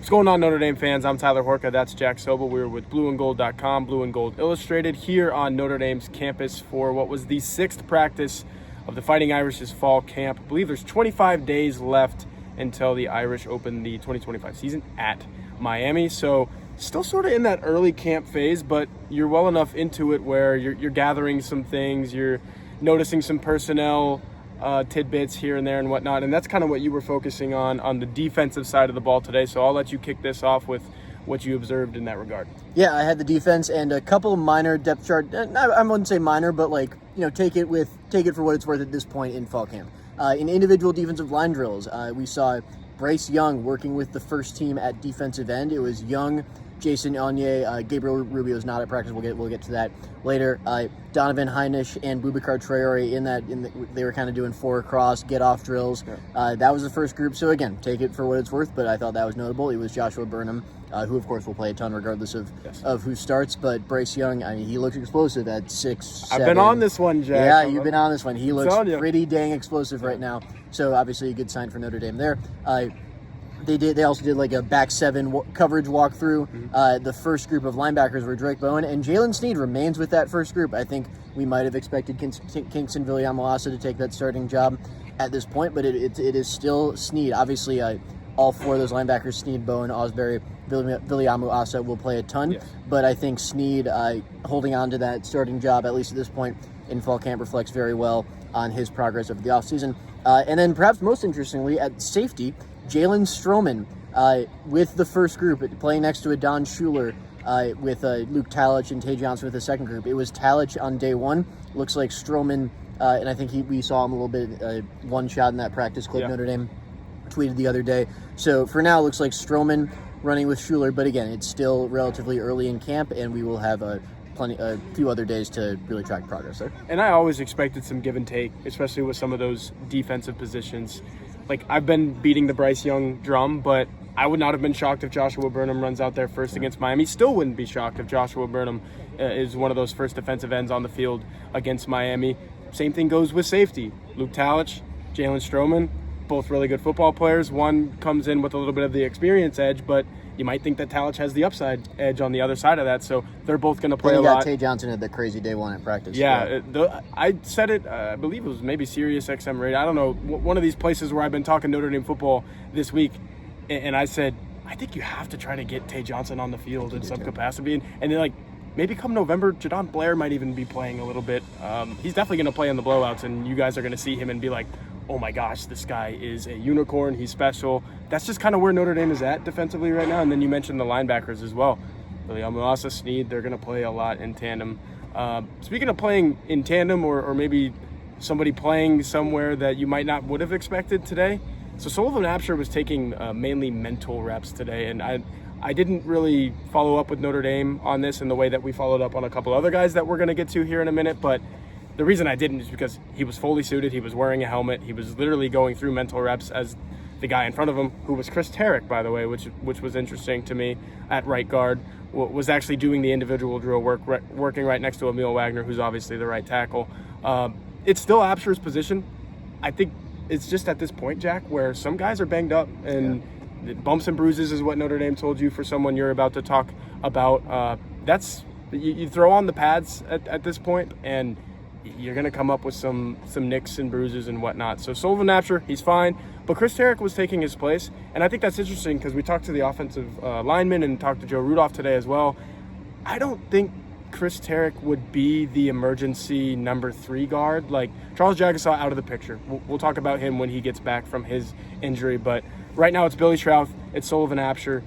What's going on, Notre Dame fans? I'm Tyler Horka. That's Jack Sobel. We're with blueandgold.com, Blue and Gold Illustrated, here on Notre Dame's campus for what was the 6th practice of the Fighting Irish's fall camp. I believe there's 25 days left until the Irish open the 2025 season at Miami. So still sort of in that early camp phase, but you're well enough into it where you're gathering some things, you're noticing some personnel tidbits here and there and whatnot, and that's kind of what you were focusing on the defensive side of the ball today. So I'll let you kick this off with what you observed in that regard. Yeah, I had the defense and a couple minor depth chart. I wouldn't say minor, but take it for what it's worth at this point in fall camp. In individual defensive line drills, we saw Bryce Young working with the first team at defensive end. It was Young, Jason Onye, Gabriel Rubio's not at practice. We'll get to that later. Donovan Heinisch and Boubacar Traore they were kind of doing 4 across, get off drills. That was the first group. So again, take it for what it's worth, but I thought that was notable. It was Joshua Burnham, who of course will play a ton regardless of who starts. But Bryce Young, I mean, he looks explosive at 6'7". I've been on this one, Jack. Yeah, you've been on this one. He looks pretty dang explosive right now. So obviously a good sign for Notre Dame there. They also did like a back 7 coverage walkthrough. The first group of linebackers were Drake Bowen, and Jaylen Sneed remains with that first group. I think we might have expected Kingston Viliamu-Asa to take that starting job at this point, but it is still Sneed. Obviously, all 4 of those linebackers, Sneed, Bowen, Osbury, Viliamu-Asa, will play a ton. Yes. But I think Sneed holding on to that starting job, at least at this point in fall camp, reflects very well on his progress over the offseason. And then perhaps most interestingly, at safety, Jalen Stroman with the first group, playing next to a Don Schuler with Luke Talich and Tay Johnson with the second group. It was Talich on day 1. Looks like Stroman, and I think we saw him a little bit, one shot in that practice clip Notre Dame tweeted the other day. So for now, it looks like Stroman running with Schuler. But again, it's still relatively early in camp, and we will have a few other days to really track progress there. And I always expected some give and take, especially with some of those defensive positions. Like, I've been beating the Bryce Young drum, but I would not have been shocked if Joshua Burnham runs out there first against Miami. Still wouldn't be shocked if Joshua Burnham is one of those first defensive ends on the field against Miami. Same thing goes with safety. Luke Talich, Jalen Stroman, both really good football players. One comes in with a little bit of the experience edge, but you might think that Talich has the upside edge on the other side of that, so they're both going to play a lot. Then you got Tay Johnson at the crazy day 1 at practice. Yeah, I said it, I believe it was maybe Sirius XM Radio. I don't know, one of these places where I've been talking Notre Dame football this week, and I said, I think you have to try to get Tay Johnson on the field in some capacity. And then, maybe come November, Jadon Blair might even be playing a little bit. He's definitely going to play in the blowouts, and you guys are going to see him and be like, oh my gosh, this guy is a unicorn. He's special. That's just kind of where Notre Dame is at defensively right now. And then you mentioned the linebackers as well. Viliamu-Asa, Sneed, they're going to play a lot in tandem. Speaking of playing in tandem or maybe somebody playing somewhere that you might not would have expected today. So Sullivan Absher was taking mainly mental reps today. And I didn't really follow up with Notre Dame on this in the way that we followed up on a couple other guys that we're going to get to here in a minute. But the reason I didn't is because he was fully suited. He was wearing a helmet. He was literally going through mental reps as the guy in front of him, who was Chris Tarek, by the way, which was interesting to me at right guard, was actually doing the individual drill working right next to Emil Wagner, who's obviously the right tackle. It's still Absher's position. I think it's just at this point, Jack, where some guys are banged up, and bumps and bruises is what Notre Dame told you for someone you're about to talk about. That's you throw on the pads at this point, and you're going to come up with some nicks and bruises and whatnot. So Sullivan Absher, he's fine. But Chris Tarek was taking his place. And I think that's interesting because we talked to the offensive lineman and talked to Joe Rudolph today as well. I don't think Chris Tarek would be the emergency number 3 guard. Like, Charles Jagasaw out of the picture. We'll talk about him when he gets back from his injury. But right now it's Billy Schrauth, it's Sullivan Absher.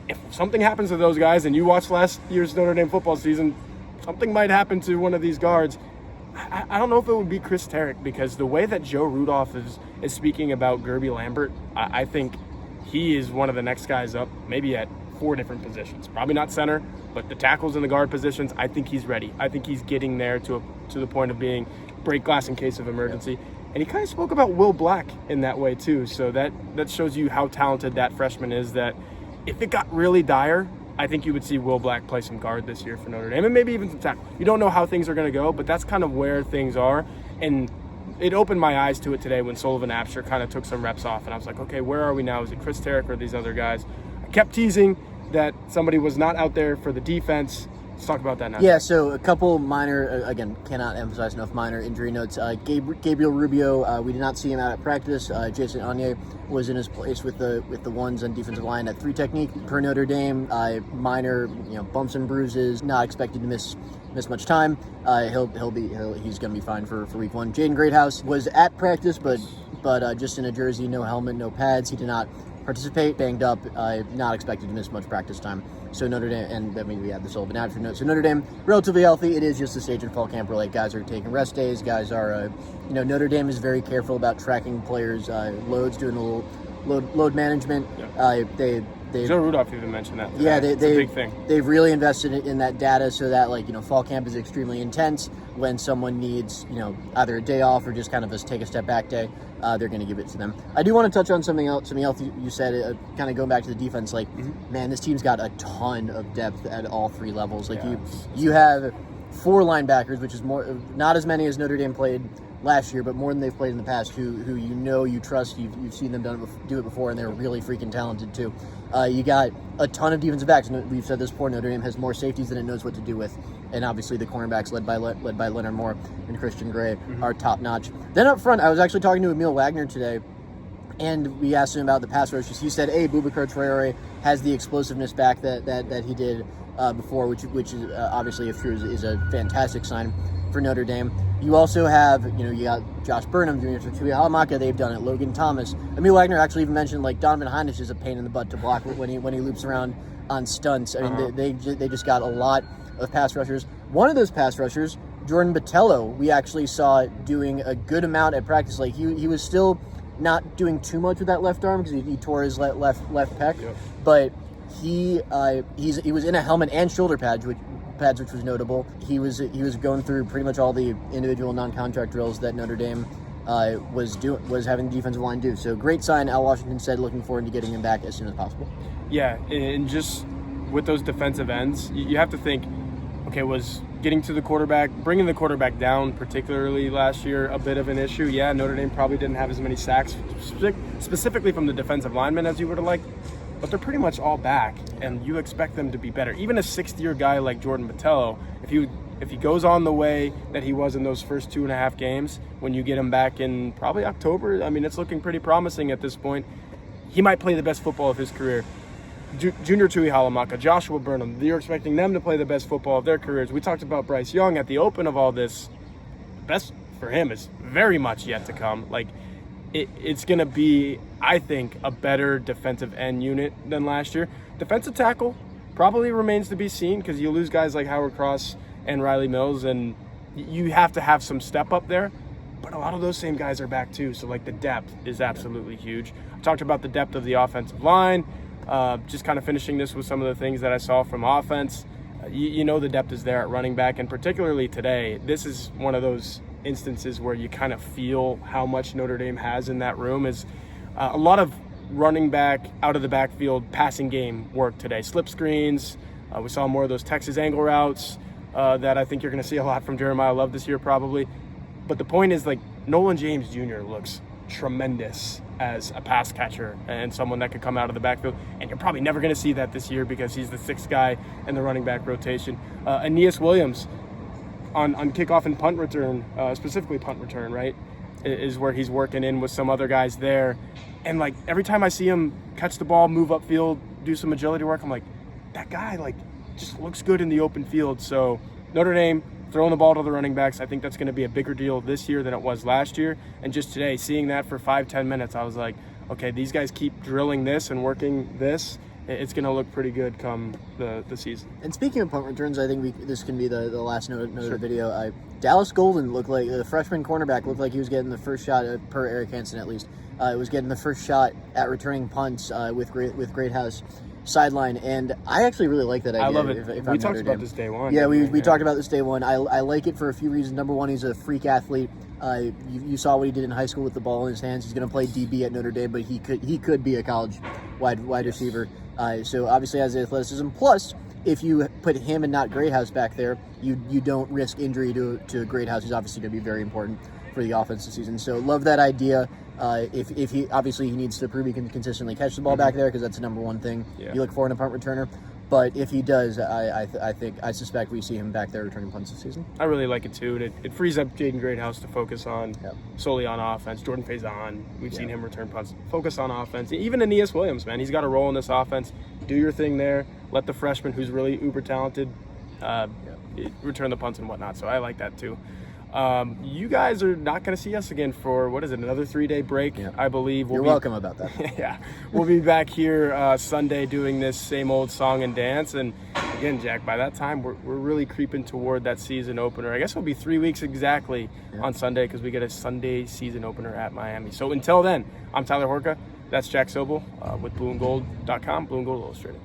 If something happens to those guys, and you watched last year's Notre Dame football season, something might happen to one of these guards. I don't know if it would be Chris Tarek, because the way that Joe Rudolph is speaking about Gerby Lambert, I think he is one of the next guys up, maybe at 4 different positions. Probably not center, but the tackles and the guard positions, I think he's ready. I think he's getting there to the point of being break glass in case of emergency. And he kind of spoke about Will Black in that way too. So that shows you how talented that freshman is, that if it got really dire, I think you would see Will Black play some guard this year for Notre Dame, and maybe even some tackle. You don't know how things are going to go, but that's kind of where things are. And it opened my eyes to it today when Sullivan Absher kind of took some reps off, and I was like, okay, where are we now? Is it Chris Tarek or these other guys? I kept teasing that somebody was not out there for the defense. Let's talk about that now. Yeah, so a couple minor, again, cannot emphasize enough minor injury notes. Gabriel Rubio, we did not see him out at practice. Jason Anye was in his place with the ones on defensive line at 3 technique. Per Notre Dame, minor, bumps and bruises, not expected to miss much time. He's going to be fine for week 1. Jaden Greathouse was at practice, but just in a jersey, no helmet, no pads. He did not participate, banged up, not expected to miss much practice time. So Notre Dame, and I mean, we had this Sullivan ad for notes. So Notre Dame, relatively healthy. It is just a stage in fall camp where guys are taking rest days. Guys are, Notre Dame is very careful about tracking players' loads, doing a little load management. Yeah. Joe Rudolph even mentioned that today. Yeah, it's a big thing. They've really invested in that data so that fall camp is extremely intense. When someone needs either a day off or just kind of a take a step back day, they're going to give it to them. I do want to touch on something else you said, kind of going back to the defense. Man, this team's got a ton of depth at all 3 levels. You have 4 linebackers, which is more, not as many as Notre Dame played last year, but more than they've played in the past, who you trust, you've seen them do it before, and they're really freaking talented too. You got a ton of defensive backs. We've said this before, Notre Dame has more safeties than it knows what to do with, and obviously the cornerbacks led by Leonard Moore and Christian Gray are top notch. Then up front, I was actually talking to Emil Wagner today, and we asked him about the pass rushes. He said, Boubacar Traore has the explosiveness back that he did before, which is obviously, if true, is a fantastic sign for Notre Dame. You also have, you got Josh Burnham, Junior Tui Halamaka. They've done it. Logan Thomas. Emil Wagner actually even mentioned Donovan Heinrich is a pain in the butt to block when he loops around on stunts. I mean, they just got a lot of pass rushers. One of those pass rushers, Jordan Botello, we actually saw doing a good amount at practice. He was still not doing too much with that left arm because he tore his left pec, but he was in a helmet and shoulder pads, which was notable. He was going through pretty much all the individual non-contract drills that Notre Dame was having the defensive line do. So great sign. Al Washington said looking forward to getting him back as soon as possible. Yeah, and just with those defensive ends, you have to think, okay, was getting to the quarterback, bringing the quarterback down, particularly last year, a bit of an issue. Yeah, Notre Dame probably didn't have as many sacks, specifically from the defensive linemen as you would have liked, but they're pretty much all back, and you expect them to be better. Even a 6th-year guy like Jordan Botello, if he goes on the way that he was in those first 2.5 games, when you get him back in probably October, I mean, it's looking pretty promising at this point. He might play the best football of his career. Junior Tui Halamaka, Joshua Burnham, you're expecting them to play the best football of their careers. We talked about Bryce Young at the open of all this. The best for him is very much yet to come. It's going to be, I think, a better defensive end unit than last year. Defensive tackle probably remains to be seen because you lose guys like Howard Cross and Riley Mills, and you have to have some step up there. But a lot of those same guys are back too, so the depth is absolutely huge. I talked about the depth of the offensive line. Just kind of finishing this with some of the things that I saw from offense. The depth is there at running back, and particularly today, this is one of those instances where you kind of feel how much Notre Dame has in that room. Is a lot of running back out of the backfield passing game work today. Slip screens. We saw more of those Texas angle routes that I think you're going to see a lot from Jeremiah Love this year probably. But the point is, Nolan James Jr. looks tremendous as a pass catcher and someone that could come out of the backfield, and you're probably never going to see that this year because he's the 6th guy in the running back rotation. Aeneas Williams on kickoff and punt return, specifically punt return, right, is where he's working in with some other guys there. And every time I see him catch the ball, move upfield, do some agility work, I'm like, that guy just looks good in the open field. So Notre Dame throwing the ball to the running backs, I think that's going to be a bigger deal this year than it was last year. And just today, seeing that for 5-10 minutes, I was like, okay, these guys keep drilling this and working this. It's going to look pretty good come the season. And speaking of punt returns, I think this can be the last note of the video. Dallas Golden looked like the freshman cornerback looked like he was getting the first shot, per Eric Hansen at least. Was getting the first shot at returning punts with Greathouse sideline, and I actually really like that idea. I love it. We talked about this day one. Yeah, we talked about this day one. I like it for a few reasons. Number one, he's a freak athlete. You saw what he did in high school with the ball in his hands. He's going to play DB at Notre Dame, but he could be a college wide receiver. So obviously has the athleticism. Plus, if you put him and not Greathouse back there, you don't risk injury to Greathouse. He's obviously going to be very important for the offense this season. So love that idea. If he obviously he needs to prove he can consistently catch the ball back there, because that's the number one thing you look for in a punt returner. But if he does, I suspect we see him back there returning punts this season. I really like it too. It frees up Jaden Greathouse to focus on solely on offense. Jordan Faison, we've seen him return punts. Focus on offense. Even Aeneas Williams, man, he's got a role in this offense. Do your thing there. Let the freshman, who's really uber talented, return the punts and whatnot. So I like that too. You guys are not going to see us again for, another 3-day break, I believe. You're welcome about that. Yeah. We'll be back here Sunday doing this same old song and dance. And again, Jack, by that time, we're really creeping toward that season opener. I guess it'll be 3 weeks exactly on Sunday, because we get a Sunday season opener at Miami. So until then, I'm Tyler Horka. That's Jack Sobel with blueandgold.com, Blue and Gold Illustrated.